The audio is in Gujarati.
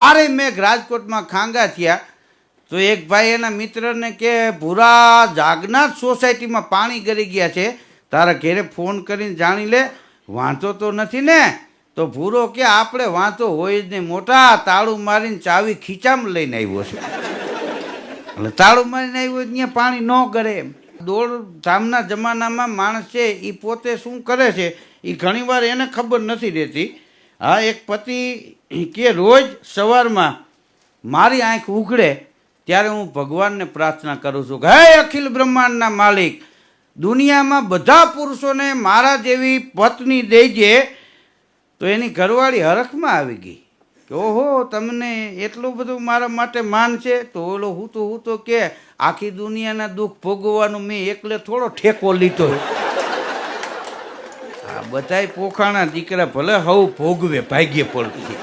અરે મેં રાજકોટમાં ખાંગા થયા તો એક ભાઈ એના મિત્રને કે ભૂરા જાગનાથ સોસાયટીમાં પાણી ગળી ગયા છે, તારા ઘેરે ફોન કરીને જાણી લે, વાંધો તો નથી ને? તો ભૂરો કે આપણે વાંધો હોય જ નહીં, મોટા તાળું મારીને ચાવી ખીચામાં લઈને આવ્યો છે. એટલે તાળું મારીને આવ્યો ત્યાં પાણી ન કરે એમ. દોડધામના જમાનામાં માણસ છે એ પોતે શું કરે છે એ ઘણીવાર એને ખબર નથી રહેતી. હા, એક પતિ કે રોજ સવારમાં મારી આંખ ઉઘડે ત્યારે હું ભગવાનને પ્રાર્થના કરું છું કે હે અખિલ બ્રહ્માંડના માલિક, દુનિયામાં બધા પુરુષોને મારા જેવી પત્ની દેજે. તો એની ઘરવાળી હરખમાં આવી ગઈ કે ઓહો, તમને એટલું બધું મારા માટે માન છે? તો ઓલો હું તો કે આખી દુનિયાના દુઃખ ભોગવવાનું મેં એકલે થોડો ઠેકો લીધો. આ બધાય પોખાણા દીકરા ભલે હવ ભોગવે ભાગ્ય પડતી.